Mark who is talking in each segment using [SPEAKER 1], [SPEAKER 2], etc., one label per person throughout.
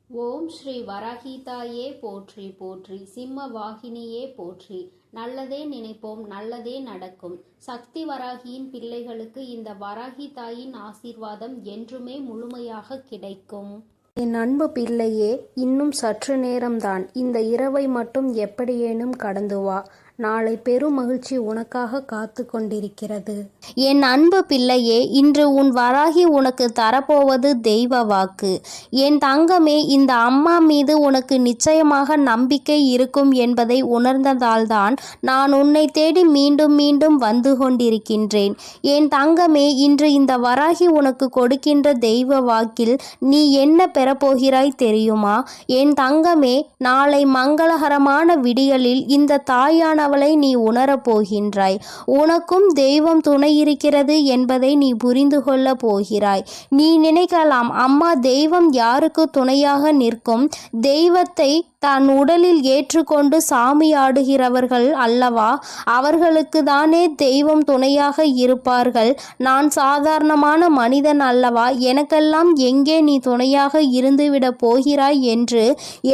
[SPEAKER 1] ஓம் ஸ்ரீ வராகிதாயே போற்றி போற்றி, சிம்ம வாகினியே போற்றி. நல்லதே நினைப்போம், நல்லதே நடக்கும். சக்தி வராகியின் பிள்ளைகளுக்கு இந்த வராகி தாயின் ஆசீர்வாதம் என்றுமே முழுமையாக கிடைக்கும்.
[SPEAKER 2] என் அன்பு பிள்ளையே, இன்னும் சற்று நேரம்தான். இந்த இரவை மட்டும் எப்படியேனும் கடந்து வா. நாளை பெரும் மகிழ்ச்சி உனக்காக காத்து கொண்டிருக்கிறது.
[SPEAKER 3] என் அன்பு பிள்ளையே, இன்று உன் வராகி உனக்கு தரப்போவது தெய்வ வாக்கு. என் தங்கமே, இந்த அம்மா மீது உனக்கு நிச்சயமாக நம்பிக்கை இருக்கும் என்பதை உணர்ந்ததால்தான் நான் உன்னை தேடி மீண்டும் மீண்டும் வந்து கொண்டிருக்கின்றேன். என் தங்கமே, இன்று இந்த வராகி உனக்கு கொடுக்கின்ற தெய்வ வாக்கில் நீ என்ன பெறப்போகிறாய் தெரியுமா? என் தங்கமே, நாளை மங்களகரமான விடியலில் இந்த தாயான அவளை நீ உணரப் போகின்றாய். உனக்கும் தெய்வம் துணை இருக்கிறது என்பதை நீ புரிந்து கொள்ள போகிறாய். நீ நினைக்கலாம், அம்மா, தெய்வம் யாருக்கு துணையாக நிற்கும்? தெய்வத்தை தன் உடலில் ஏற்றுக்கொண்டு சாமி ஆடுகிறவர்கள் அல்லவா, அவர்களுக்கு தானே தெய்வம் துணையாக இருப்பார்கள். நான் சாதாரணமான மனிதன் அல்லவா, எனக்கெல்லாம் எங்கே நீ துணையாக இருந்துவிட போகிறாய் என்று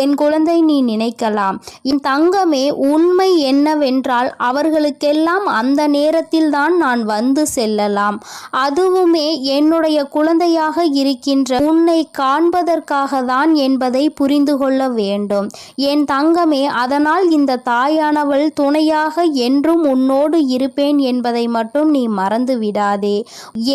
[SPEAKER 3] என் குழந்தை நீ நினைக்கலாம். என் தங்கமே, உண்மை என்னவென்றால் அவர்களுக்கெல்லாம் அந்த நேரத்தில் தான் நான் வந்து செல்லலாம். அதுவுமே என்னுடைய குழந்தையாக இருக்கின்ற உன்னை காண்பதற்காக தான் என்பதை புரிந்து கொள்ள வேண்டும் என் தங்கமே. அதனால் இந்த தாயானவள் துணையாக என்றும் உன்னோடு இருப்பேன் என்பதை மட்டும் நீ மறந்து விடாதே.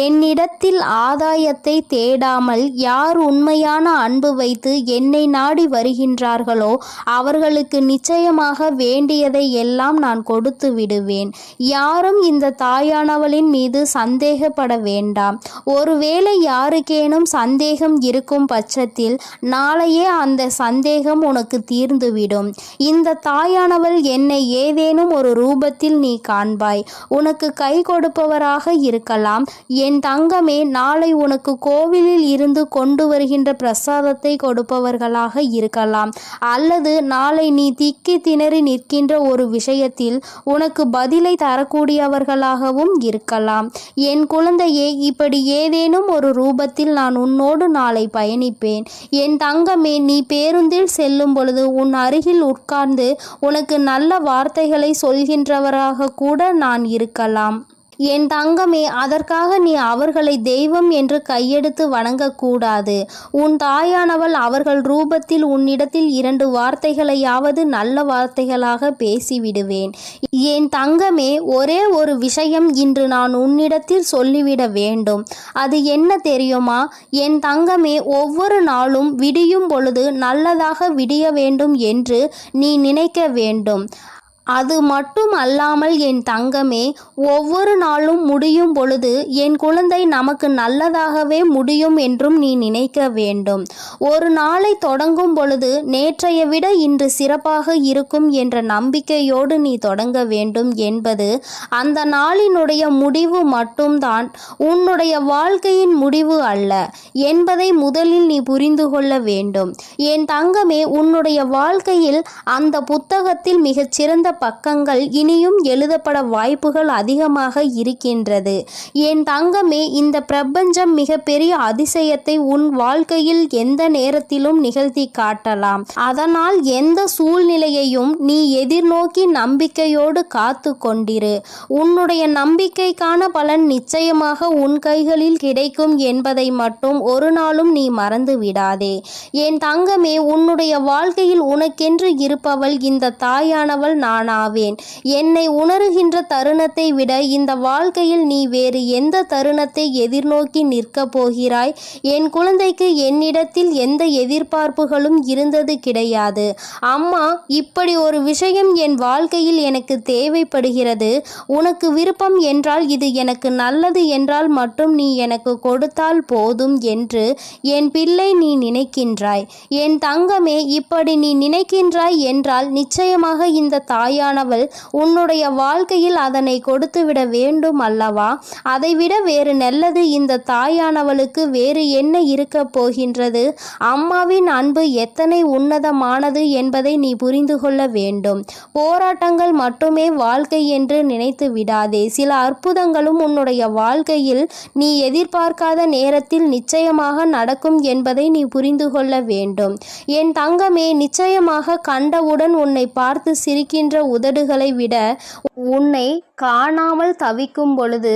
[SPEAKER 3] என்னிடத்தில் ஆதாயத்தை தேடாமல் யார் உண்மையான அன்பு வைத்து என்னை நாடி வருகின்றார்களோ அவர்களுக்கு நிச்சயமாக வேண்டியதை எல்லாம் நான் கொடுத்து விடுவேன். யாரும் இந்த தாயானவளின் மீது சந்தேகப்பட வேண்டாம். ஒருவேளை யாருக்கேனும் சந்தேகம் இருக்கும் பட்சத்தில் நாளையே அந்த சந்தேகம் உனக்கு தீர்ந்துவிடும். இந்த தாயானவள் என்னை ஏதேனும் ஒரு ரூபத்தில் நீ காண்பாய். உனக்கு கை கொடுப்பவராக இருக்கலாம். என் தங்கமே, நாளை உனக்கு கோவிலில் இருந்து கொண்டு வருகின்ற பிரசாதத்தை கொடுப்பவர்களாக இருக்கலாம். அல்லது நாளை நீ திக்கி திணறி நிற்கின்ற ஒரு விஷயத்தில் உனக்கு பதிலை தரக்கூடியவர்களாகவும் இருக்கலாம். என் குழந்தையே, இப்படி ஏதேனும் ஒரு ரூபத்தில் நான் உன்னோடு நாளை பயணிப்பேன். என் தங்கமே, நீ பேருந்தில் செல்லும் பொழுது உன் அருகில் உட்கார்ந்து உனக்கு நல்ல வார்த்தைகளை சொல்கின்றவராக கூட நான் இருக்கலாம். என் தங்கமே, அதற்காக நீ அவர்களை தெய்வம் என்று கையெடுத்து வணங்கக்கூடாது. உன் தாயானவள் அவர்கள் ரூபத்தில் உன்னிடத்தில் 2 வார்த்தைகளையாவது நல்ல வார்த்தைகளாக பேசிவிடுவேன். என் தங்கமே, ஒரே ஒரு விஷயம் இன்று நான் உன்னிடத்தில் சொல்லிவிட வேண்டும். அது என்ன தெரியுமா? என் தங்கமே, ஒவ்வொரு நாளும் விடியும் பொழுது நல்லதாக விடிய வேண்டும் என்று நீ நினைக்க வேண்டும். அது மட்டும் அல்லாமல் என் தங்கமே, ஒவ்வொரு நாளும் முடியும் பொழுது என் குழந்தை நமக்கு நல்லதாகவே முடியும் என்றும் நீ நினைக்க வேண்டும். ஒரு நாளை தொடங்கும் பொழுது நேற்றைய விட இன்று சிறப்பாக இருக்கும் என்ற நம்பிக்கையோடு நீ தொடங்க வேண்டும் என்பது அந்த நாளினுடைய முடிவு மட்டும்தான், உன்னுடைய வாழ்க்கையின் முடிவு அல்ல என்பதை முதலில் நீ புரிந்து கொள்ள வேண்டும். என் தங்கமே, உன்னுடைய வாழ்க்கையில் அந்த புத்தகத்தில் மிகச்சிறந்த பக்கங்கள் இனியும் எழுதப்பட வாய்ப்புகள் அதிகமாக இருக்கின்றது. என் தங்கமே, இந்த பிரபஞ்சம் மிகப்பெரிய அதிசயத்தை உன் வாழ்க்கையில் எந்த நேரத்திலும் நிகழ்த்தி காட்டலாம். அதனால் எந்த சூழ்நிலையையும் நீ எதிர்நோக்கி நம்பிக்கையோடு காத்து கொண்டிரு. உன்னுடைய நம்பிக்கைக்கான பலன் நிச்சயமாக உன் கைகளில் கிடைக்கும் என்பதை மட்டும் ஒரு நாளும் நீ மறந்து விடாதே. என் தங்கமே, உன்னுடைய வாழ்க்கையில் உனக்கென்று இருப்பவள் இந்த தாயானவள் நான் ஆவேன். என்னை உணருகின்ற தருணத்தை விட இந்த வாழ்க்கையில் நீ வேறு எந்த தருணத்தை எதிர்நோக்கி நிற்க போகிறாய்? என் குழந்தைக்கு என்னிடத்தில் எந்த எதிர்பார்ப்புகளும் இருந்தது கிடையாது. அம்மா, இப்படி ஒரு விஷயம் என் வாழ்க்கையில் எனக்கு தேவைப்படுகிறது. உனக்கு விருப்பம் என்றால், இது எனக்கு நல்லது என்றால் மட்டும் நீ எனக்கு கொடுத்தால் போதும் என்று என் பிள்ளை நீ நினைக்கின்றாய். என் தங்கமே, இப்படி நீ நினைக்கின்றாய் என்றால் நிச்சயமாக இந்த தாய் தாயானவள் உன்னுடைய வாழ்க்கையில் அதனை கொடுத்துவிட வேண்டும் அல்லவா? அதைவிட வேறு நல்லது இந்த தாயானவளுக்கு வேறு என்ன இருக்க போகின்றது? அம்மாவின் அன்பு எத்தனை உன்னதமானது என்பதை நீ புரிந்து கொள்ள வேண்டும். போராட்டங்கள் மட்டுமே வாழ்க்கை என்று நினைத்து விடாதே. சில அற்புதங்களும் உன்னுடைய வாழ்க்கையில் நீ எதிர்பார்க்காத நேரத்தில் நிச்சயமாக நடக்கும் என்பதை நீ புரிந்து கொள்ள வேண்டும். என் தங்கமே, நிச்சயமாக கண்டவுடன் உன்னை பார்த்து சிரிக்கின்ற உதடுகளை விட உன்னை காணாமல் தவிக்கும் பொழுது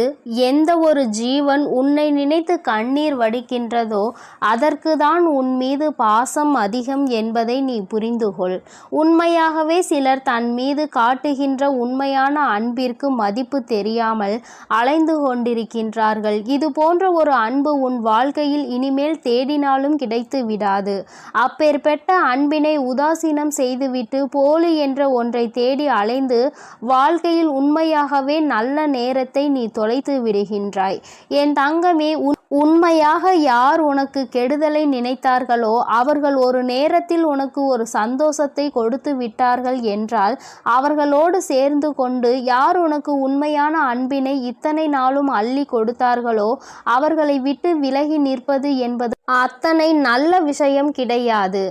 [SPEAKER 3] எந்த ஒரு ஜீவன் உன்னை நினைத்து கண்ணீர் வடிக்கின்றதோ அதற்கு தான் உன் மீது பாசம் அதிகம் என்பதை நீ புரிந்து கொள். உண்மையாகவே சிலர் தன் மீது காட்டுகின்ற உண்மையான அன்பிற்கு மதிப்பு தெரியாமல் அலைந்து கொண்டிருக்கின்றார்கள். இது போன்ற ஒரு அன்பு உன் வாழ்க்கையில் இனிமேல் தேடினாலும் கிடைத்து விடாது. அப்பேற்பட்ட அன்பினை உதாசீனம் செய்துவிட்டு போலி என்ற ஒன்றை தேடி அலைந்து வாழ்க்கையில் உண்மையாகவே நல்ல நேரத்தை நீ தொலைத்து விடுகின்றாய். என் தங்கமே, உண்மையாக யார் உனக்கு கெடுதலை நினைத்தார்களோ அவர்கள் ஒரு நேரத்தில் உனக்கு ஒரு சந்தோஷத்தை கொடுத்து விட்டார்கள் என்றால் அவர்களோடு சேர்ந்து கொண்டு யார் உனக்கு உண்மையான அன்பினை இத்தனை நாளும் அள்ளி கொடுத்தார்களோ அவர்களை விட்டு விலகி நிற்பது என்பது அத்தனை நல்ல விஷயம் கிடையாது.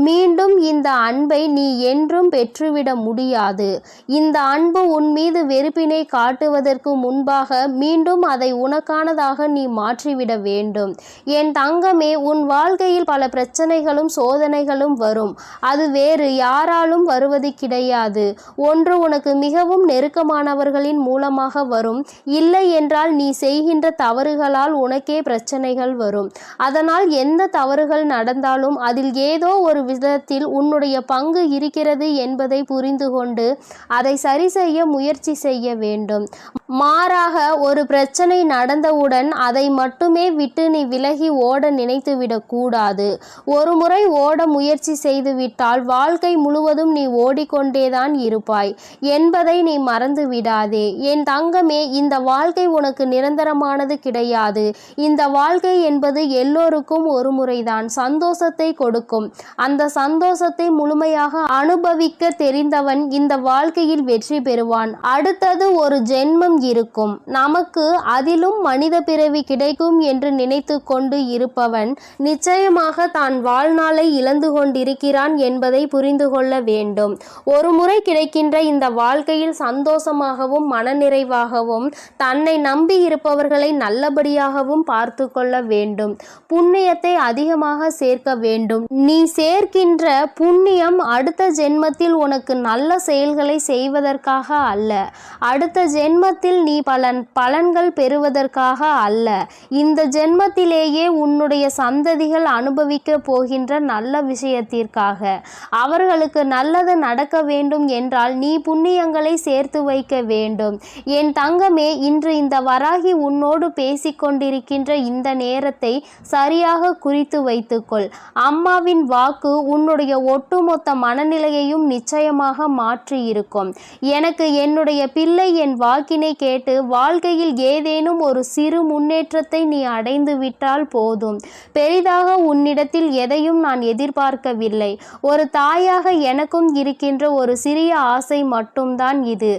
[SPEAKER 3] மீண்டும் இந்த அன்பை நீ என்றும் பெற்றுவிட முடியாது. இந்த அன்பு உன் மீது வெறுப்பினை காட்டுவதற்கு முன்பாக மீண்டும் அதை உனக்கானதாக நீ மாற்றிவிட வேண்டும். என் தங்கமே, உன் வாழ்க்கையில் பல பிரச்சனைகளும் சோதனைகளும் வரும். அது வேறு யாராலும் வருவது கிடையாது. ஒன்று உனக்கு மிகவும் நெருக்கமானவர்களின் மூலமாக வரும். இல்லை என்றால் நீ செய்கின்ற தவறுகளால் உனக்கே பிரச்சனைகள் வரும். அதனால் எந்த தவறுகள் நடந்தாலும் அதில் ஏதோ ஒரு விதத்தில் உன்னுடைய பங்கு இருக்கிறது என்பதை புரிந்து கொண்டு அதை சரி செய்ய முயற்சி செய்ய வேண்டும். மாறாக ஒரு பிரச்சனை நடந்தவுடன் அதை மட்டுமே விட்டு நீ விலகி ஓட நினைத்துவிடக் கூடாது. ஒரு முறை ஓட முயற்சி செய்துவிட்டால் வாழ்க்கை முழுவதும் நீ ஓடிக்கொண்டேதான் இருப்பாய் என்பதை நீ மறந்து விடாதே. என் தங்கமே, இந்த வாழ்க்கை உனக்கு நிரந்தரமானது கிடையாது. இந்த வாழ்க்கை என்பது எல்லோருக்கும் ஒரு முறைதான் சந்தோஷத்தை கொடுக்கும். அந்த சந்தோஷத்தை முழுமையாக அனுபவிக்க தெரிந்தவன் இந்த வாழ்க்கையில் வெற்றி பெறுவான். அடுத்தது ஒரு ஜென்மம் இருக்கும். நமக்கு அதிலும் மனித பிறவி கிடைக்கும் என்று நினைத்து கொண்டு இருப்பவன் நிச்சயமாக தான் வாழ்நாளை இழந்து கொண்டிருக்கிறான் என்பதை புரிந்து கொள்ள வேண்டும். ஒரு முறை கிடைக்கின்ற இந்த வாழ்க்கையில் சந்தோஷமாகவும் மனநிறைவாகவும் தன்னை நம்பி இருப்பவர்களை நல்லபடியாகவும் பார்த்து கொள்ள வேண்டும். புண்ணியத்தை அதிகமாக சேர்க்க வேண்டும். நீ சேர்க்கின்ற புண்ணியம் அடுத்த ஜென்மத்தில் உனக்கு நல்ல செயல்களை செய்வதற்காக அல்ல. அடுத்த ஜென்மத்தில் நீ பலன்கள் பெறுவதற்காக அல்ல. இந்த ஜென்மத்திலேயே உன்னுடைய சந்ததிகள் அனுபவிக்க போகின்ற நல்ல விஷயத்திற்காக. அவர்களுக்கு நல்லது நடக்க வேண்டும் என்றால் நீ புண்ணியங்களை சேர்த்து வைக்க வேண்டும். என் தங்கமே, இன்று இந்த வராகி உன்னோடு பேசிக்கொண்டிருக்கின்ற இந்த நேரத்தை சரியாக குறித்து வைத்துக்கொள். அம்மாவின் வாக்கு உன்னுடைய ஒட்டுமொத்த மனநிலையையும் நிச்சயமாக மாற்றி இருக்கும். எனக்கு என்னுடைய பிள்ளை என் வாக்கினை கேட்டு வாழ்க்கையில் ஏதேனும் ஒரு சிறு முன்னேற்றத்தை நீ அடைந்து விட்டால் போதும். பெரிதாக உன்னிடத்தில் எதையும் நான் எதிர்பார்க்கவில்லை. ஒரு தாயாக எனக்கும் இருக்கின்ற ஒரு சிறிய ஆசை மட்டும்தான் இது.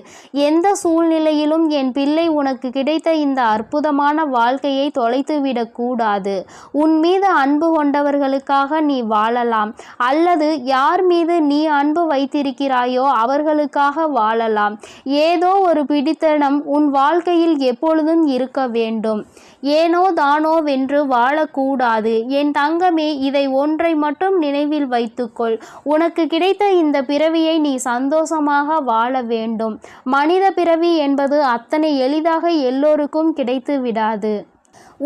[SPEAKER 3] எந்த சூழ்நிலையிலும் என் பிள்ளை உனக்கு கிடைத்த இந்த அற்புதமான வாழ்க்கையை தொலைத்துவிடக் கூடாது. உன் மீது அன்பு கொண்டவர்களுக்காக நீ வாழலாம், அல்லது யார் மீது நீ அன்பு வைத்திருக்கிறாயோ அவர்களுக்காக வாழலாம். ஏதோ ஒரு பிடித்தனம் உன் வாழ்க்கையில் எப்பொழுதும் இருக்க வேண்டும். ஏனோ தானோ வென்று வாழக்கூடாது. என் தங்கமே, இதை ஒன்றை மட்டும் நினைவில் வைத்துக்கொள். உனக்கு கிடைத்த இந்த பிறவியை நீ சந்தோஷமாக வாழ வேண்டும். மனித பிறவி என்பது அத்தனை எளிதாக எல்லோருக்கும் கிடைத்து விடாது.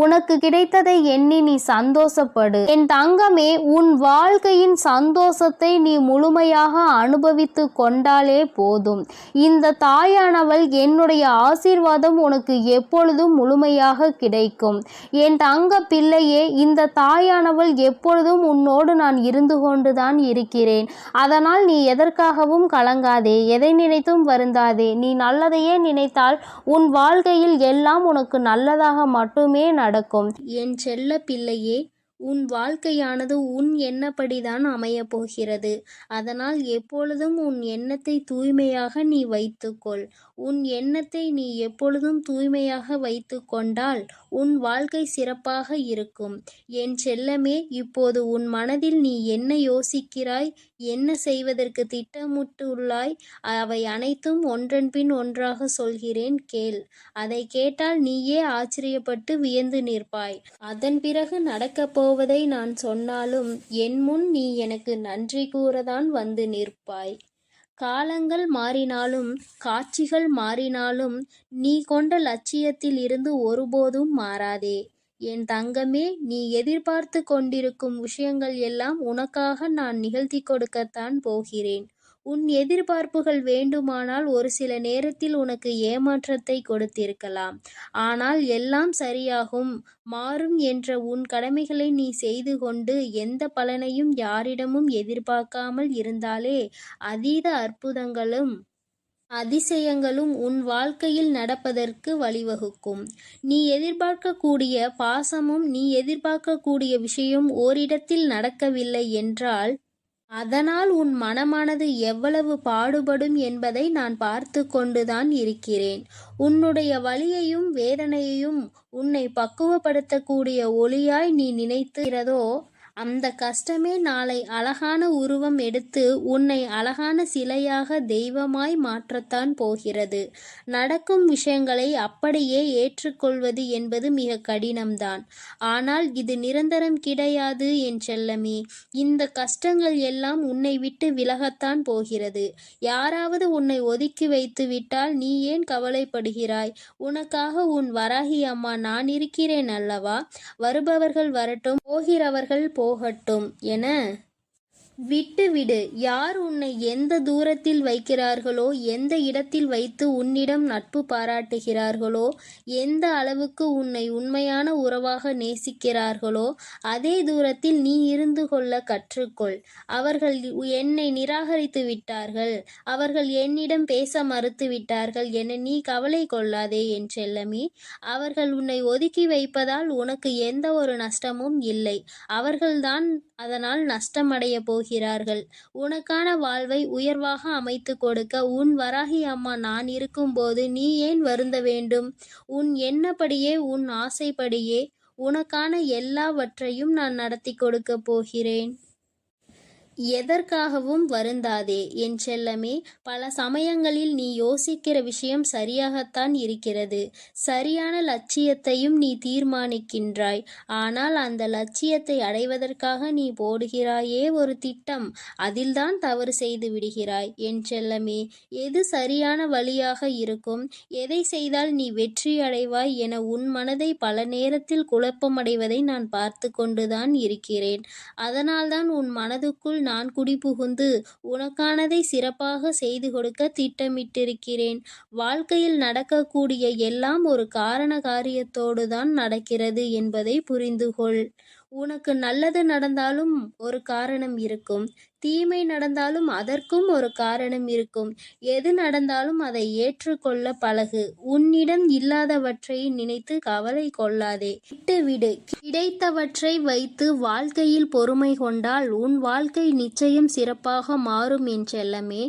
[SPEAKER 3] உனக்கு கிடைத்ததை எண்ணி நீ சந்தோஷப்படு. என் தங்கமே, உன் வாழ்க்கையின் சந்தோஷத்தை நீ முழுமையாக அனுபவித்து கொண்டாலே போதும். இந்த தாயானவள் என்னுடைய ஆசீர்வாதம் உனக்கு எப்பொழுதும் முழுமையாக கிடைக்கும். என் தங்க பிள்ளையே, இந்த தாயானவள் எப்பொழுதும் உன்னோடு நான் இருந்து கொண்டுதான் இருக்கிறேன். அதனால் நீ எதற்காகவும் கலங்காதே, எதை நினைத்தும் வருந்தாதே. நீ நல்லதையே நினைத்தால் உன் வாழ்க்கையில் எல்லாம் உனக்கு நல்லதாக மட்டுமே நடக்கும்.
[SPEAKER 2] என் செல்ல பிள்ளையே, உன் வாழ்க்கையானது உன் எண்ணப்படிதான் அமையப் போகிறது. அதனால் எப்பொழுதும் உன் எண்ணத்தை தூய்மையாக நீ வைத்துக்கொள். உன் எண்ணத்தை நீ எப்பொழுதும் தூய்மையாக வைத்து கொண்டால் உன் வாழ்க்கை சிறப்பாக இருக்கும். என் செல்லமே, இப்போது உன் மனதில் நீ என்ன யோசிக்கிறாய், என்ன செய்வதற்கு திட்டமிட்டுள்ளாய், அவை அனைத்தும் ஒன்றன் பின் ஒன்றாக சொல்கிறேன், கேள். அதை கேட்டால் நீயே ஆச்சரியப்பட்டு வியந்து நிற்பாய். அதன் பிறகு நடக்கப் போவதை நான் சொன்னாலும் என் முன் நீ எனக்கு நன்றி கூறதான் வந்து நிற்பாய். காலங்கள் மாறினாலும் காட்சிகள் மாறினாலும் நீ கொண்ட லட்சியத்தில் இருந்து ஒருபோதும் மாறாதே. என் தங்கமே, நீ எதிர்பார்த்து கொண்டிருக்கும் விஷயங்கள் எல்லாம் உனக்காக நான் நிகழ்த்தி கொடுக்கத்தான் போகிறேன். உன் எதிர்பார்ப்புகள் வேண்டுமானால் ஒரு சில நேரத்தில் உனக்கு ஏமாற்றத்தை கொடுத்திருக்கலாம். ஆனால் எல்லாம் சரியாகும், மாறும் என்ற உன் கடமைகளை நீ செய்து கொண்டு எந்த பலனையும் யாரிடமும் எதிர்பார்க்காமல் இருந்தாலே அதீத அற்புதங்களும் அதிசயங்களும் உன் வாழ்க்கையில் நடப்பதற்கு வழிவகுக்கும். நீ எதிர்பார்க்கக்கூடிய பாசமும் நீ எதிர்பார்க்கக்கூடிய விஷயம் ஓரிடத்தில் நடக்கவில்லை என்றால் அதனால் உன் மனமானது எவ்வளவு பாடுபடும் என்பதை நான் பார்த்து கொண்டுதான் இருக்கிறேன். உன்னுடைய வலியையும் வேதனையையும் உன்னை பக்குவப்படுத்தக்கூடிய ஒளியாய் நீ நினைக்கிறதோ அந்த கஷ்டமே நாளை அழகான உருவம் எடுத்து உன்னை அழகான சிலையாக தெய்வமாய் மாற்றத்தான் போகிறது. நடக்கும் விஷயங்களை அப்படியே ஏற்றுக்கொள்வது என்பது மிக கடினம்தான். ஆனால் இது நிரந்தரம் கிடையாது என் செல்லமே. இந்த கஷ்டங்கள் எல்லாம் உன்னை விட்டு விலகத்தான் போகிறது. யாராவது உன்னை ஒதுக்கி வைத்து விட்டால் நீ ஏன் கவலைப்படுகிறாய்? உனக்காக உன் வராகி அம்மா நான் இருக்கிறேன் அல்லவா? வருபவர்கள் வரட்டும், போகிறவர்கள் போகட்டும் என விட்டுவிடு. யார் உன்னை எந்த தூரத்தில் வைக்கிறார்களோ, எந்த இடத்தில் வைத்து உன்னிடம் நட்பு பாராட்டுகிறார்களோ, எந்த அளவுக்கு உன்னை உண்மையான உறவாக நேசிக்கிறார்களோ அதே தூரத்தில் நீ இருந்து கொள்ள கற்றுக்கொள். அவர்கள் என்னை நிராகரித்து விட்டார்கள், அவர்கள் என்னிடம் பேச மறுத்து விட்டார்கள் என நீ கவலை கொள்ளாதே என் செல்லமே. அவர்கள் உன்னை ஒதுக்கி வைப்பதால் உனக்கு எந்த ஒரு நஷ்டமும் இல்லை. அவர்கள்தான் அதனால் நஷ்டமடைய போகிறார்கள். உனக்கான வாழ்வை உயர்வாக அமைத்து கொடுக்க உன் வராகி அம்மா நான் இருக்கும்போது நீ ஏன் வருந்த வேண்டும்? உன் எண்ணப்படியே உன் ஆசைப்படியே உனக்கான எல்லாவற்றையும் நான் நடத்தி கொடுக்க போகிறேன். எதற்காகவும் வருந்தாதே என் செல்லமே. பல சமயங்களில் நீ யோசிக்கிற விஷயம் சரியாகத்தான் இருக்கிறது. சரியான லட்சியத்தையும் நீ தீர்மானிக்கின்றாய். ஆனால் அந்த லட்சியத்தை அடைவதற்காக நீ போடுகிறாயே ஒரு திட்டம், அதில்தான் தவறு செய்து விடுகிறாய் என் செல்லமே. எது சரியான வழியாக இருக்கும், எதை செய்தால் நீ வெற்றி அடைவாய் என உன் மனதை பல நேரத்தில் குழப்பமடைவதை நான் பார்த்து கொண்டுதான் இருக்கிறேன். அதனால்தான் உன் மனதுக்குள் நான் குடிபுகுந்து உனக்கானதை சிறப்பாக செய்து கொடுக்க திட்டமிட்டிருக்கிறேன். வாழ்க்கையில் நடக்கக்கூடிய எல்லாம் ஒரு காரண காரியத்தோடு தான் நடக்கிறது என்பதை புரிந்துகொள். உனக்கு நல்லது நடந்தாலும் ஒரு காரணம் இருக்கும், தீமை நடந்தாலும் அதற்கும் ஒரு காரணம் இருக்கும். எது நடந்தாலும் அதை ஏற்றுக்கொள்ள பழகு. உன்னிடம் இல்லாதவற்றை நினைத்து கவலை கொள்ளாதே, விட்டுவிடு. கிடைத்தவற்றை வைத்து வாழ்க்கையில் பொறுமை கொண்டால் உன் வாழ்க்கை நிச்சயம் சிறப்பாக மாறும் என் செல்லமே.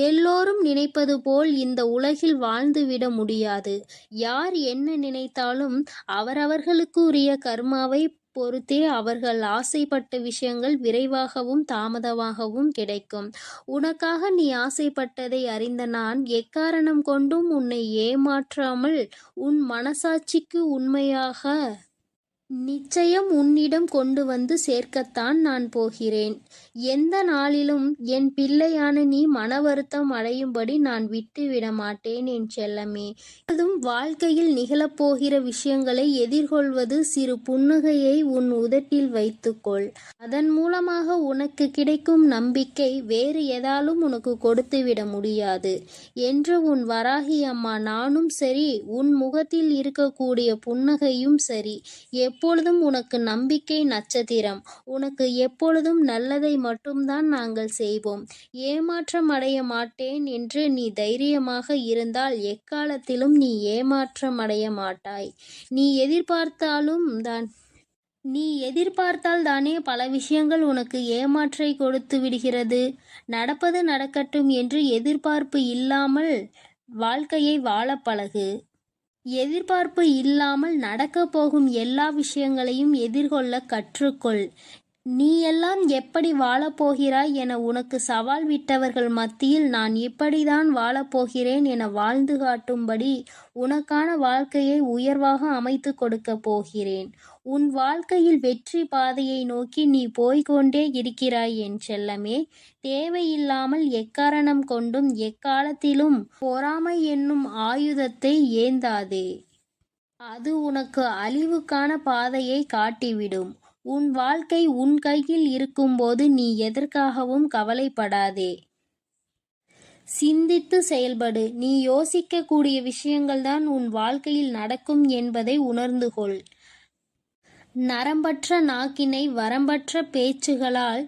[SPEAKER 2] எல்லோரும் நினைப்பது போல் இந்த உலகில் வாழ்ந்துவிட முடியாது. யார் என்ன நினைத்தாலும் அவரவர்களுக்கு உரிய கர்மாவை பொறுத்தே அவர்கள் ஆசைப்பட்ட விஷயங்கள் விரைவாகவும் தாமதமாகவும் கிடைக்கும். உனக்காக நீ ஆசைப்பட்டதை அறிந்த நான் எக்காரணம் கொண்டும் உன்னை ஏமாற்றாமல் உன் மனசாட்சிக்கு உண்மையாக நிச்சயம் உன்னிடம் கொண்டு வந்து சேர்க்கத்தான் நான் போகிறேன். எந்த நாளிலும் என் பிள்ளையான நீ மன வருத்தம் அடையும்படி நான் விட்டுவிட மாட்டேன் என் செல்லமே. அதுவும் வாழ்க்கையில் நிகழப்போகிற விஷயங்களை எதிர்கொள்வது சிறு புன்னகையை உன் உதட்டில் வைத்துக்கொள். அதன் மூலமாக உனக்கு கிடைக்கும் நம்பிக்கை வேறு எதாலும் உனக்கு கொடுத்துவிட முடியாது என்று உன் வராகி அம்மா நானும் சரி, உன் முகத்தில் இருக்கக்கூடிய புன்னகையும் சரி, எப்பொழுதும் உனக்கு நம்பிக்கை நட்சத்திரம். உனக்கு எப்பொழுதும் நல்லதை மட்டும்தான் நாங்கள் செய்வோம். ஏமாற்றம் அடைய மாட்டேன் என்று நீ தைரியமாக இருந்தால் எக்காலத்திலும் நீ ஏமாற்றம் அடைய மாட்டாய். நீ எதிர்பார்த்தாலும் தான் நீ எதிர்பார்த்தால் தானே பல விஷயங்கள் உனக்கு ஏமாற்றை கொடுத்து விடுகிறது. நடப்பது நடக்கட்டும் என்று எதிர்பார்ப்பு இல்லாமல் வாழ்க்கையை வாழ பழகு. எதிர்பார்ப்பு இல்லாமல் நடக்கப் போகும் எல்லா விஷயங்களையும் எதிர்கொள்ள கற்றுக்கொள். நீ எல்லாம் எப்படி வாழப்போகிறாய் என உனக்கு சவால் விட்டவர்கள் மத்தியில் நான் இப்படிதான் வாழப்போகிறேன் என வாழ்ந்து காட்டும்படி உனக்கான வாழ்க்கையை உயர்வாக அமைத்து கொடுக்க போகிறேன். உன் வாழ்க்கையில் வெற்றி பாதையை நோக்கி நீ போய்கொண்டே இருக்கிறாய் என் செல்லமே. தேவையில்லாமல் எக்காரணம் கொண்டும் எக்காலத்திலும் பொறாமை என்னும் ஆயுதத்தை ஏந்தாதே. அது உனக்கு அழிவுக்கான பாதையை காட்டிவிடும். உன் வாழ்க்கை உன் கையில் இருக்கும்போது நீ எதற்காகவும் கவலைப்படாதே. சிந்தித்து செயல்படு. நீ யோசிக்கக்கூடிய விஷயங்கள்தான் உன் வாழ்க்கையில் நடக்கும் என்பதை உணர்ந்து கொள். நரம்பற்ற நாக்கினை வரம்பற்ற பேச்சுகளால்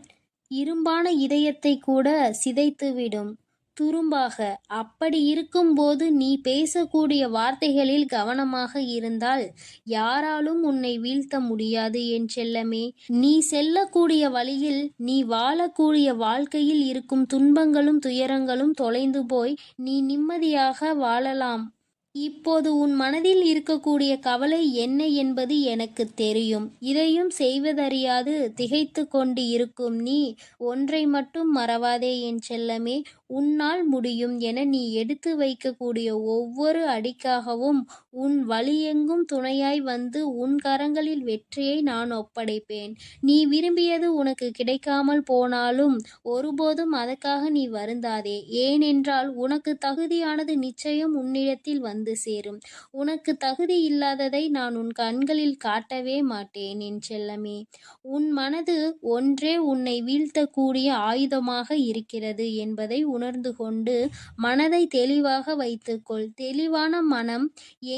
[SPEAKER 2] இரும்பான இதயத்தை கூட சிதைத்துவிடும் துரும்பாக. அப்படி இருக்கும்போது நீ பேசக்கூடிய வார்த்தைகளில் கவனமாக இருந்தால் யாராலும் உன்னை வீழ்த்த முடியாது என் செல்லமே. நீ செல்லக்கூடிய வழியில், நீ வாழக்கூடிய வாழ்க்கையில் இருக்கும் துன்பங்களும் துயரங்களும் தொலைந்து போய் நீ நிம்மதியாக வாழலாம். இப்போது உன் மனதில் இருக்கக்கூடிய கவலை என்ன என்பது எனக்கு தெரியும். இதையும் செய்வதறியாது திகைத்து கொண்டு இருக்கும் நீ ஒன்றை மட்டும் மறவாதே என் செல்லமே. உன்னால் முடியும் என நீ எடுத்து வைக்கக்கூடிய ஒவ்வொரு அடிக்காகவும் உன் வழியெங்கும் துணையாய் வந்து உன் கரங்களில் வெற்றியை நான் ஒப்படைப்பேன். நீ விரும்பியது உனக்கு கிடைக்காமல் போனாலும் ஒருபோதும் அதற்காக நீ வருந்தாதே. ஏனென்றால் உனக்கு தகுதியானது நிச்சயம் உன்னிடத்தில் வந்து சேரும். உனக்கு தகுதி இல்லாததை நான் உன் கண்களில் காட்டவே மாட்டேன் என் செல்லமே. உன் மனது ஒன்றே உன்னை வீழ்த்தக்கூடிய ஆயுதமாக இருக்கிறது என்பதை உணர்ந்து கொண்டு மனதை தெளிவாக வைத்துக்கொள். தெளிவான மனம்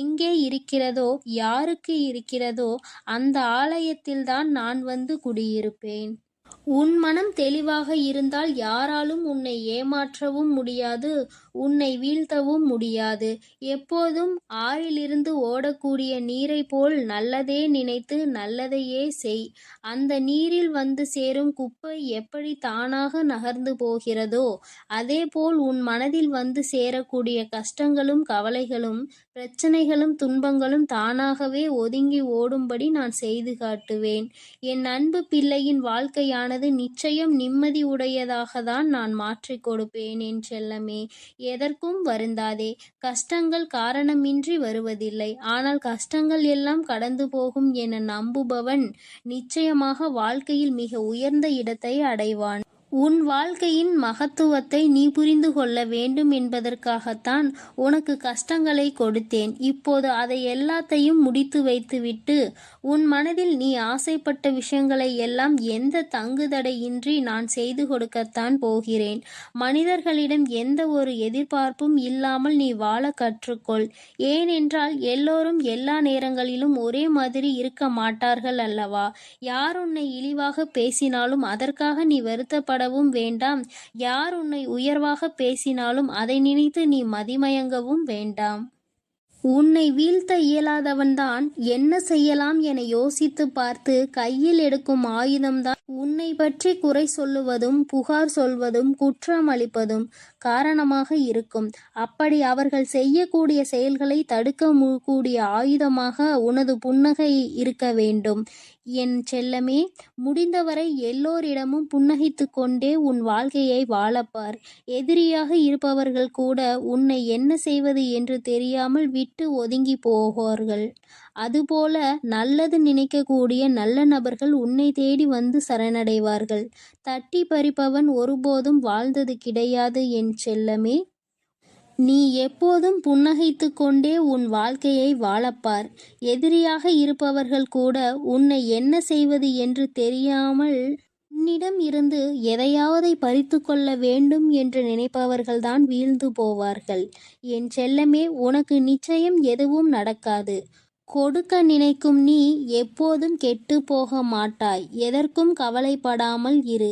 [SPEAKER 2] எங்கே இருக்கிறதோ, யாருக்கு இருக்கிறதோ அந்த ஆலயத்தில்தான் நான் வந்து குடியிருப்பேன். உன் மனம் தெளிவாக இருந்தால் யாராலும் உன்னை ஏமாற்றவும் முடியாது, உன்னை வீழ்த்தவும் முடியாது. எப்போதும் ஆறிலிருந்து ஓடக்கூடிய நீரை போல் நல்லதே நினைத்து நல்லதையே செய். அந்த நீரில் வந்து சேரும் குப்பை எப்படி தானாக நகர்ந்து போகிறதோ அதேபோல் உன் மனதில் வந்து சேரக்கூடிய கஷ்டங்களும் கவலைகளும் பிரச்சனைகளும் துன்பங்களும் தானாகவே ஒதுங்கி ஓடும்படி நான் செய்து காட்டுவேன். என் அன்பு பிள்ளையின் வாழ்க்கையானது நிச்சயம் நிம்மதி உடையதாகத்தான் நான் மாற்றிக் கொடுப்பேன் என் செல்லமே. எதற்கும் வருந்தாதே. கஷ்டங்கள் காரணமின்றி வருவதில்லை. ஆனால் கஷ்டங்கள் எல்லாம் கடந்து போகும் என நம்புபவன் நிச்சயமாக வாழ்க்கையில் மிக உயர்ந்த இடத்தை அடைவான். உன் வாழ்க்கையின் மகத்துவத்தை நீ புரிந்து கொள்ள வேண்டும் என்பதற்காகத்தான் உனக்கு கஷ்டங்களை கொடுத்தேன். இப்போது அதை எல்லாத்தையும் முடித்து வைத்துவிட்டு உன் மனதில் நீ ஆசைப்பட்ட விஷயங்களை எல்லாம் எந்த தங்குதடையின்றி நான் செய்து கொடுக்கத்தான் போகிறேன். மனிதர்களிடம் எந்த ஒரு எதிர்பார்ப்பும் இல்லாமல் நீ வாழ கற்றுக்கொள். ஏனென்றால் எல்லோரும் எல்லா நேரங்களிலும் ஒரே மாதிரி இருக்க மாட்டார்கள் அல்லவா? யார் உன்னை இழிவாக பேசினாலும் அதற்காக நீ வருத்தப்பட வேண்டாம். யார் உன்னை உயர்வாக பேசினாலும் அதை நினைத்து நீ மதிமயங்கவும் வேண்டாம். உன்னை வீழ்த்த இயலாதவன்தான் என்ன செய்யலாம் என யோசித்து பார்த்து கையில் எடுக்கும் ஆயுதம்தான் உன்னை பற்றி குறை சொல்லுவதும் புகார் சொல்வதும் குற்றம் அளிப்பதும் காரணமாக இருக்கும். அப்படி அவர்கள் செய்யக்கூடிய செயல்களை தடுக்க கூடிய ஆயுதமாக உனது புன்னகை இருக்க வேண்டும் என் செல்லமே. முடிந்தவரை எல்லோரிடமும் புன்னகைத்து கொண்டே உன் வாழ்க்கையை வாழப்பார். எதிரியாக இருப்பவர்கள் கூட உன்னை என்ன செய்வது என்று தெரியாமல் விட்டு ஒதுங்கி போவார்கள். அதுபோல நல்லது நினைக்கக்கூடிய நல்ல நபர்கள் உன்னை தேடி வந்து சரணடைவார்கள். தட்டி பறிப்பவன் ஒருபோதும் வாழ்ந்தது கிடையாது என் செல்லமே. நீ எப்போதும் புன்னகைத்து கொண்டே உன் வாழ்க்கையை வாழப்பார். எதிரியாக இருப்பவர்கள் கூட உன்னை என்ன செய்வது என்று தெரியாமல் உன்னிடம் இருந்து எதையாவதை பறித்து கொள்ள வேண்டும் என்று நினைப்பவர்கள்தான் வீழ்ந்து போவார்கள். என் செல்லமே, உனக்கு நிச்சயம் எதுவும் நடக்காது. கொடுக்க நினைக்கும் நீ எப்போதும் கெட்டு போக மாட்டாய். எதற்கும் கவலைப்படாமல் இரு.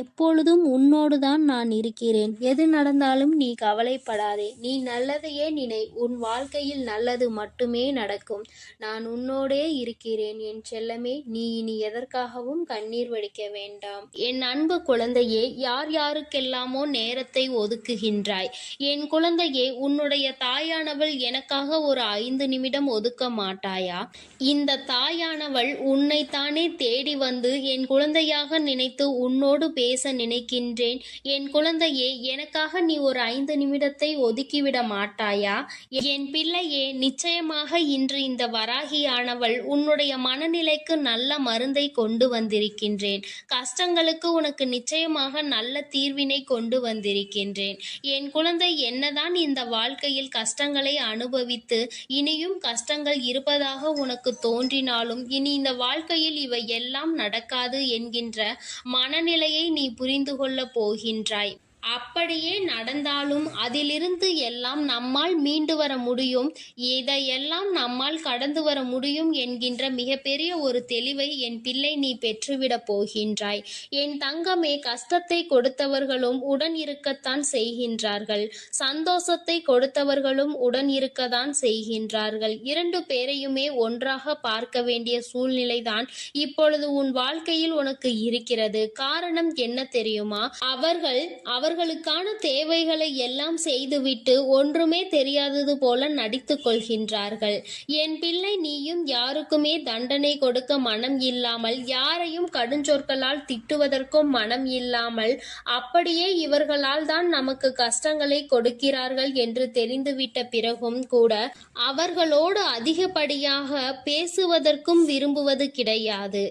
[SPEAKER 2] எப்பொழுதும் உன்னோடுதான் நான் இருக்கிறேன். எது நடந்தாலும் நீ கவலைப்படாதே. நீ நல்லதையே நினை. உன் வாழ்க்கையில் நல்லது மட்டுமே நடக்கும். நான் உன்னோடே இருக்கிறேன் என் செல்லமே. நீ இனி எதற்காகவும் கண்ணீர் வடிக்க வேண்டாம்.
[SPEAKER 1] என் அன்பு குழந்தையே, யார் யாருக்கெல்லாமோ நேரத்தை ஒதுக்குகின்றாய். என் குழந்தையே, உன்னுடைய தாயானவள் எனக்காக ஒரு 5 நிமிடம் ஒதுக்க மாட்டாயா? இந்த தாயானவள் உன்னைத்தானே தேடி வந்து என் குழந்தையாக நினைத்து உன்னோடு பேச நினைக்கின்றேன். என் குழந்தையே, எனக்காக நீ ஒரு 5 நிமிடத்தை ஒதுக்கிவிட மாட்டாயா? என் பிள்ளையே, நிச்சயமாக இன்று இந்த வராகியானவள் உன்னுடைய மனநிலைக்கு நல்ல மருந்தை கொண்டு வந்திருக்கின்றேன். கஷ்டங்களுக்கு உனக்கு நிச்சயமாக நல்ல தீர்வினை கொண்டு வந்திருக்கின்றேன். என் குழந்தை, என்னதான் இந்த வாழ்க்கையில் கஷ்டங்களை அனுபவித்து இனியும் கஷ்டங்கள் இருப்பதாக உனக்கு தோன்றினாலும் இனி இந்த வாழ்க்கையில் இவை எல்லாம் நடக்காது என்கின்ற மனநிலையை நீ புரிந்து கொள்ளப் போகின்றாய். அப்படியே நடந்தாலும் அதிலிருந்து எல்லாம் நம்மால் மீண்டு வர முடியும், இதையெல்லாம் நம்மால் கடந்து வர முடியும் என்கின்ற மிகப்பெரிய ஒரு தெளிவை என் பிள்ளை நீ பெற்றுவிடப் போகின்றாய். என் தங்கமே, கஷ்டத்தை கொடுத்தவர்களும் உடன் இருக்கத்தான் செய்கின்றார்கள். சந்தோஷத்தை கொடுத்தவர்களும் உடன் இருக்கத்தான் செய்கின்றார்கள். 2 பேரையுமே ஒன்றாக பார்க்க வேண்டிய சூழ்நிலைதான் இப்பொழுது உன் வாழ்க்கையில் உனக்கு இருக்கிறது. காரணம் என்ன தெரியுமா? அவர்களுக்கான தேவைகளை எல்லாம் செய்துவிட்டு ஒன்றுமே தெரியாதது போல நடித்துக் கொள்கின்றார்கள். என் பிள்ளை, நீயும் யாருக்குமே தண்டனை கொடுக்க மனம் இல்லாமல், யாரையும் கடுஞ்சொற்களால் திட்டுவதற்கும் மனம் இல்லாமல், அப்படியே இவர்களால் தான் நமக்கு கஷ்டங்களை கொடுக்கிறார்கள் என்று தெரிந்துவிட்ட பிறகும் கூட அவர்களோடு அதிகப்படியாக பேசுவதற்கும் விரும்புவது கிடையாது.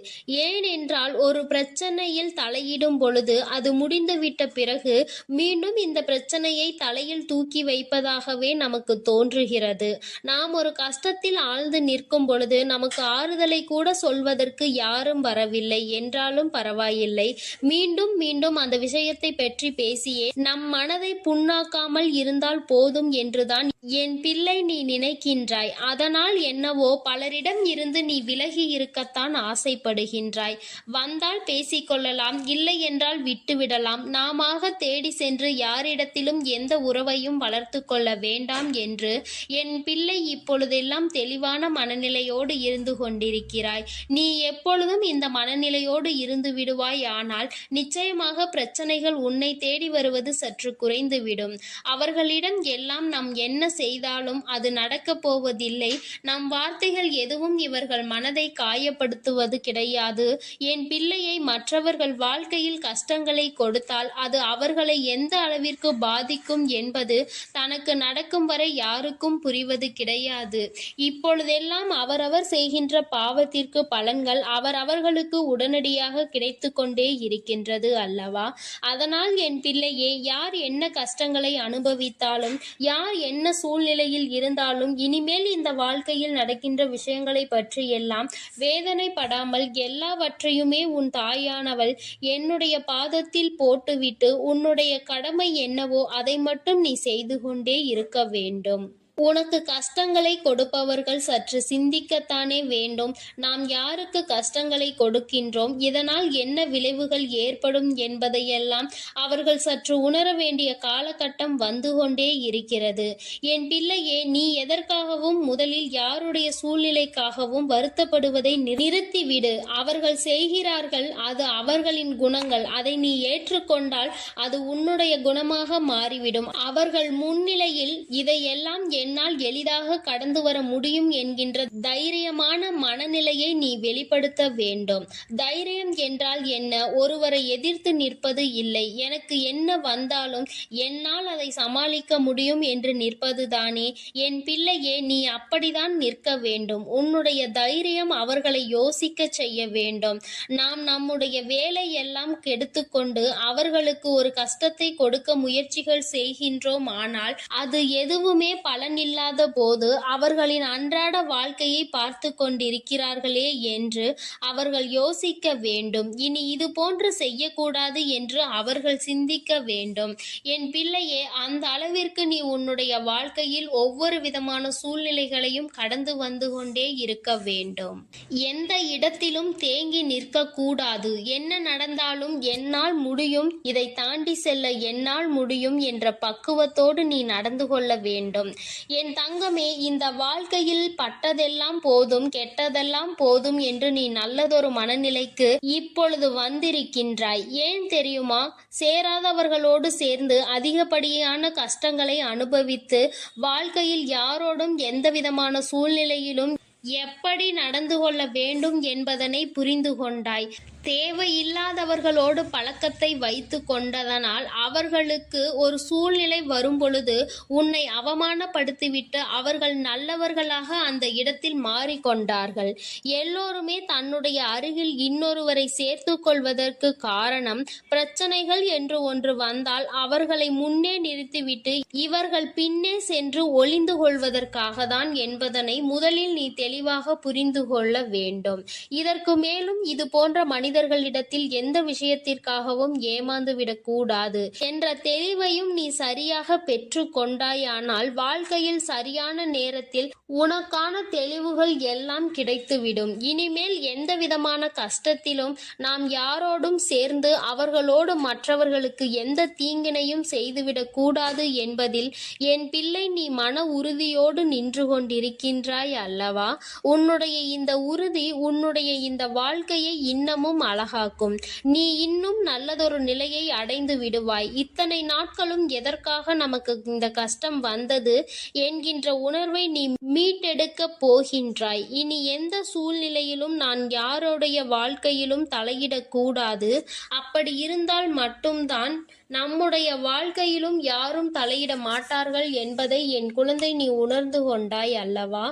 [SPEAKER 1] ஏனென்றால் ஒரு பிரச்சனையில் தலையிடும் பொழுது அது முடிந்துவிட்ட பிறகு மீண்டும் இந்த பிரச்சனையை தலையில் தூக்கி வைப்பதாகவே நமக்கு தோன்றுகிறது. நாம் ஒரு கஷ்டத்தில் ஆழ்ந்து நிற்கும் பொழுது நமக்கு ஆறுதலை கூட சொல்வதற்கு யாரும் வரவில்லை என்றாலும் பரவாயில்லை, மீண்டும் மீண்டும் அந்த விஷயத்தை பற்றி பேசியே நம் மனதை புண்ணாக்காமல் இருந்தால் போதும் என்றுதான் என் பிள்ளை நீ நினைக்கின்றாய். அதனால் என்னவோ பலரிடம் இருந்து நீ விலகி இருக்கத்தான் ஆசைப்படுகின்றாய். வந்தால் பேசிக்கொள்ளலாம், இல்லை என்றால் விட்டுவிடலாம். நாமாக தேடி சென்று யாரிடத்திலும் எந்த உறவையும் வளர்த்து கொள்ள வேண்டாம் என்று என் பிள்ளை இப்பொழுதெல்லாம் தெளிவான மனநிலையோடு இருந்து கொண்டிருக்கிறாய். நீ எப்பொழுதும் இந்த மனநிலையோடு இருந்து விடுவாய். ஆனால் நிச்சயமாக பிரச்சனைகள் உன்னை தேடி வருவது சற்று குறைந்துவிடும். அவர்களிடம் எல்லாம் நாம் என்ன செய்தாலும் அது நடக்கப் போவதில்லை. நம் வார்த்தைகள் எதுவும் இவர்கள் மனதை காயப்படுத்துவது கிடையாது. என் பிள்ளையை, மற்றவர்கள் வாழ்க்கையில் கஷ்டங்களை கொடுத்தால் அது அவர்களை எந்த அளவிற்கு பாதிக்கும் என்பது தனக்கு நடக்கும் வரை யாருக்கும் புரிவது கிடையாது. இப்பொழுதெல்லாம் அவரவர் செய்கின்ற பாவத்திற்கு பலன்கள் அவரவர்களுக்கு உடனடியாக கிடைத்து கொண்டே இருக்கின்றது அல்லவா? அதனால் என் பிள்ளையே, யார் என்ன கஷ்டங்களை அனுபவித்தாலும், யார் என்ன சூழ்நிலையில் இருந்தாலும், இனிமேல் இந்த வாழ்க்கையில் நடக்கின்ற விஷயங்களை பற்றி எல்லாம் வேதனைப்படாமல் எல்லாவற்றையுமே உன் தாயானவள் என்னுடைய பாதத்தில் போட்டுவிட்டு உன்னுடைய கடமை என்னவோ அதை மட்டும் நீ செய்து கொண்டே இருக்க வேண்டும். உனக்கு கஷ்டங்களை கொடுப்பவர்கள் சற்று சிந்திக்கத்தானே வேண்டும். நாம் யாருக்கு கஷ்டங்களை கொடுக்கின்றோம், இதனால் என்ன விளைவுகள் ஏற்படும் என்பதையெல்லாம் அவர்கள் சற்று உணர வேண்டிய காலகட்டம் வந்து கொண்டே இருக்கிறது. என் பிள்ளையே, நீ எதற்காகவும் முதலில் யாருடைய சூழ்நிலைக்காகவும் வருத்தப்படுவதை நிறுத்திவிடு. அவர்கள் செய்கிறார்கள், அது அவர்களின் குணங்கள். அதை நீ ஏற்றுக்கொண்டால் அது உன்னுடைய குணமாக மாறிவிடும். அவர்கள் முன்னிலையில் இதையெல்லாம் என்னால் எளிதாக கடந்து வர முடியும் என்கின்ற தைரியமான மனநிலையை நீ வெளிப்படுத்த வேண்டும். தைரியம் என்றால் என்ன? ஒருவரை எதிர்த்து நிற்பது இல்லை. எனக்கு என்ன வந்தாலும் என்னால் அதை சமாளிக்க முடியும் என்று நிற்பது தானே. என் பிள்ளையே, நீ அப்படிதான் நிற்க வேண்டும். உன்னுடைய தைரியம் அவர்களை யோசிக்க செய்ய வேண்டும். நாம் நம்முடைய வேலை எல்லாம் கெடுத்துக்கொண்டு அவர்களுக்கு ஒரு கஷ்டத்தை கொடுக்க முயற்சிகள் செய்கின்றோம். ஆனால் அது எதுவுமே பலன்
[SPEAKER 2] கடன் இல்லாத போது அவர்களின் அன்றாட வாழ்க்கையை பார்த்து கொண்டிருக்கிறார்களே என்று அவர்கள் யோசிக்க வேண்டும். இனி இது போன்று செய்யக்கூடாது என்று அவர்கள் சிந்திக்க வேண்டும். என் பிள்ளையே, அந்த அளவிற்கு நீ உன்னுடைய வாழ்க்கையில் ஒவ்வொரு விதமான சூழ்நிலைகளையும் கடந்து வந்து கொண்டே இருக்க வேண்டும். எந்த இடத்திலும் தேங்கி நிற்க கூடாது. என்ன நடந்தாலும் என்னால் முடியும், இதை தாண்டி செல்ல என்னால் முடியும் என்ற பக்குவத்தோடு நீ நடந்து கொள்ள வேண்டும். என் தங்கமே, இந்த வாழ்க்கையில் பட்டதெல்லாம் போதும், கெட்டதெல்லாம் போதும் என்று நீ நல்லதொரு மனநிலைக்கு இப்பொழுது வந்திருக்கின்றாய். ஏன் தெரியுமா? சேராதவர்களோடு சேர்ந்து அதிகப்படியான கஷ்டங்களை அனுபவித்து வாழ்க்கையில் யாரோடும் எந்தவிதமான சூழ்நிலையிலும் எப்படி நடந்து கொள்ள வேண்டும் என்பதனை புரிந்து கொண்டாய். தேவையில்லாதவர்களோடு பழக்கத்தை வைத்து கொண்டதனால் அவர்களுக்கு ஒரு சூழ்நிலை வரும்பொழுது உன்னை அவமானப்படுத்திவிட்டு அவர்கள் நல்லவர்களாக அந்த இடத்தில் மாறிக்கொண்டார்கள். எல்லோருமே தன்னுடைய அருகில் இன்னொருவரை சேர்த்து கொள்வதற்கு காரணம், பிரச்சனைகள் என்று ஒன்று வந்தால் அவர்களை முன்னே நிறுத்திவிட்டு இவர்கள் பின்னே சென்று ஒளிந்து கொள்வதற்காக தான் என்பதனை முதலில் நீ தெளிவாக புரிந்து கொள்ள வேண்டும். இதற்கு மேலும் இது போன்ற மனிதர்களிடத்தில் எந்த விஷயத்திற்காகவும் ஏமாந்து விடக்கூடாது என்ற தெளிவையும் நீ சரியாக பெற்று கொண்டாயானால் வாழ்க்கையில் சரியான நேரத்தில் உனக்கான தெளிவுகள் எல்லாம் கிடைத்துவிடும். இனிமேல் எந்த விதமான கஷ்டத்திலும் நாம் யாரோடும் சேர்ந்து அவர்களோடு மற்றவர்களுக்கு எந்த தீங்கினையும் செய்துவிடக் கூடாது என்பதில் என் பிள்ளை நீ மன உறுதியோடு நின்று கொண்டிருக்கின்றாய் அல்லவா? உன்னுடைய இந்த உறுதி உன்னுடைய இந்த வாழ்க்கையை இன்னமும் அழகாக்கும். நீ இன்னும் நல்லதொரு நிலையை அடைந்து விடுவாய். இத்தனை நாட்களும் எதற்காக நமக்கு இந்த கஷ்டம் வந்தது என்கின்ற உணர்வை நீ மீட்டெடுக்க போகின்றாய். இனி எந்த சூழ்நிலையிலும் நான் யாருடைய வாழ்க்கையிலும் தலையிடக்கூடாது. அப்படி இருந்தால் மட்டும்தான் நம்முடைய வாழ்க்கையிலும் யாரும் தலையிட மாட்டார்கள் என்பதை என் குழந்தை நீ உணர்ந்து கொண்டாய் அல்லவா?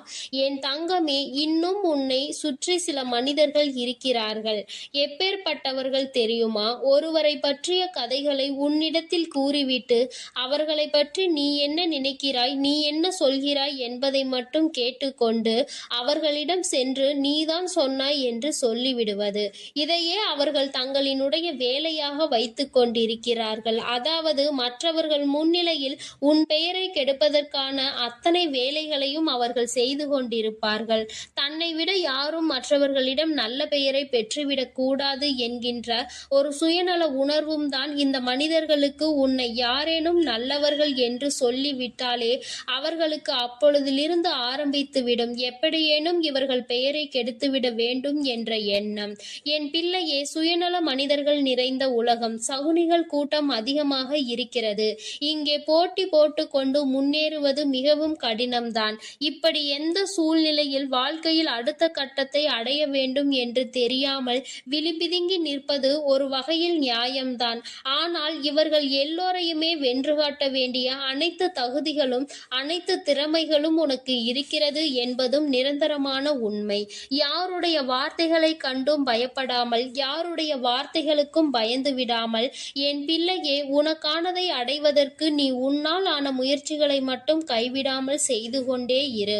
[SPEAKER 2] என் தங்கமே, இன்னும் உன்னை சுற்றி சில மனிதர்கள் இருக்கிறார்கள். எப்பேற்பட்டவர்கள் தெரியுமா? ஒருவரை பற்றிய கதைகளை உன்னிடத்தில் கூறிவிட்டு அவர்களை பற்றி நீ என்ன நினைக்கிறாய், நீ என்ன சொல்கிறாய் என்பதை மட்டும் கேட்டுக்கொண்டு அவர்களிடம் சென்று நீதான் சொன்னாய் என்று சொல்லிவிடுவது. இதையே அவர்கள் தங்களினுடைய வேலையாக வைத்துக் கொண்டிருக்கிறார்கள். அதாவது மற்றவர்கள் முன்னிலையில் உன் பெயரை கெடுப்பதற்கான அத்தனை வேலைகளையும் அவர்கள் செய்து கொண்டிருப்பார்கள். தன்னை விட யாரும் மற்றவர்களிடம் நல்ல பெயரை பெற்றுவிடக் கூடாது என்கின்ற ஒரு சுயநல உணர்வும் தான் இந்த மனிதர்களுக்கு உன்னை யாரேனும் நல்லவர்கள் என்று சொல்லிவிட்டாலே அவர்களுக்கு அப்பொழுதிலிருந்து ஆரம்பித்துவிடும் எப்படியேனும் இவர்கள் பெயரை கெடுத்துவிட வேண்டும் என்ற எண்ணம். என் பிள்ளையே, சுயநல மனிதர்கள் நிறைந்த உலகம், சகுனிகள் கூட்டம் அதிகமாக இருக்கிறது. இங்கே போட்டி போட்டுக்கொண்டு முன்னேறுவது மிகவும் கடினம்தான். இப்படி எந்த சூழ்நிலையில் வாழ்க்கையில் அடுத்த கட்டத்தை அடைய வேண்டும் என்று தெரியாமல் விழிபிதுங்கி நிற்பது ஒரு வகையில் நியாயம்தான். ஆனால் இவர்கள் எல்லோரையுமே வென்று காட்ட வேண்டிய அனைத்து தகுதிகளும் அனைத்து திறமைகளும் உனக்கு இருக்கிறது என்பதும் நிரந்தரமான உண்மை. யாருடைய வார்த்தைகளை கண்டும் பயப்படாமல், யாருடைய வார்த்தைகளுக்கும் பயந்து விடாமல் என் பிள்ளையே, உனக்கானதை அடைவதற்கு நீ உன்னால் ஆன முயற்சிகளை மட்டும் கைவிடாமல் செய்து கொண்டே இரு.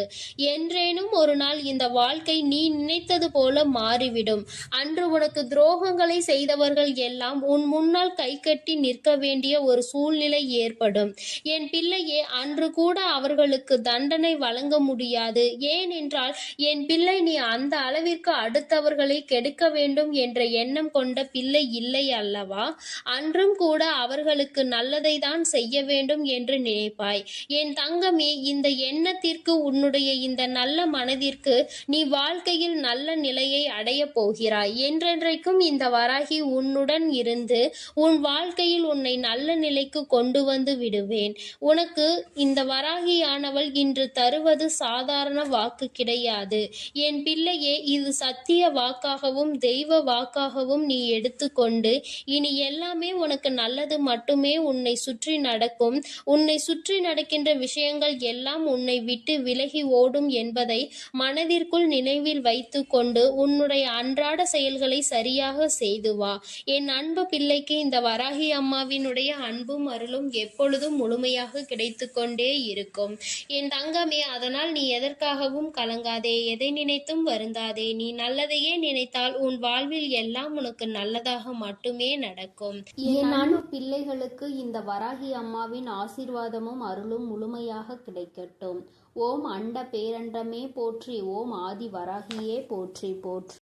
[SPEAKER 2] என்றேனும் ஒரு நாள் இந்த வாழ்க்கை நீ நினைத்தது போல மாறிவிடும். அன்று உனக்கு துரோகங்களை செய்தவர்கள் எல்லாம் உன் முன்னால் கை கட்டி நிற்க வேண்டிய ஒரு சூழ்நிலை ஏற்படும். என் பிள்ளையே, அன்று கூட அவர்களுக்கு தண்டனை வழங்க முடியாது. ஏனென்றால் என் பிள்ளை நீ அந்த அளவிற்கு அடுத்தவர்களை கெடுக்க வேண்டும் என்ற எண்ணம் கொண்ட பிள்ளை இல்லை அல்லவா? அன்றும் கூட அவர்களுக்கு நல்லதை தான் செய்ய வேண்டும் என்று நினைப்பாய். என் தங்கமே, இந்த எண்ணத்திற்கு உன்னுடைய இந்த நல்ல மனதிற்கு நீ வாழ்க்கையில் நல்ல நிலையை அடைய போகிறாய். என்றென்றைக்கும் இந்த வராகி உன்னுடன் இருந்து உன் வாழ்க்கையில் உன்னை நல்ல நிலைக்கு கொண்டு வந்து விடுவேன். உனக்கு இந்த வராகியானவள் இன்று தருவது சாதாரண வாக்கு கிடையாது. என் பிள்ளையே, இது சத்திய வாக்காகவும் தெய்வ வாக்காகவும் நீ எடுத்துக்கொண்டு இனி எல்லாமே உனக்கு நல்லது மட்டுமே உன்னை சுற்றி நடக்கும். உன்னை சுற்றி நடக்கின்ற விஷயங்கள் எல்லாம் உன்னை விட்டு விலகி ஓடும் என்பதை மனதிற்குள் நினைவில் வைத்து கொண்டு உன்னுடைய அன்றாட செயல்களை சரியாக செய்து வா. என் அன்பு பிள்ளைக்கு இந்த வராகி அம்மாவினுடைய அன்பும் அருளும் எப்பொழுதும் முழுமையாக கிடைத்து கொண்டே இருக்கும் என் தங்கமே. அதனால் நீ எதற்காகவும் கலங்காதே, எதை நினைத்தும் வருந்தாதே. நீ நல்லதையே நினைத்தால் உன் வாழ்வில் எல்லாம் உனக்கு நல்லதாக மட்டுமே நடக்கும்.
[SPEAKER 1] என் அன்பு பிள்ளைகளுக்கு இந்த வராகி அம்மாவின் ஆசீர்வாதமும் அருளும் முழுமையாக கிடைக்கட்டும். ஓம் அண்ட பேரண்டமே போற்றி, ஓம் ஆதி வராகியே போற்றி போற்றி.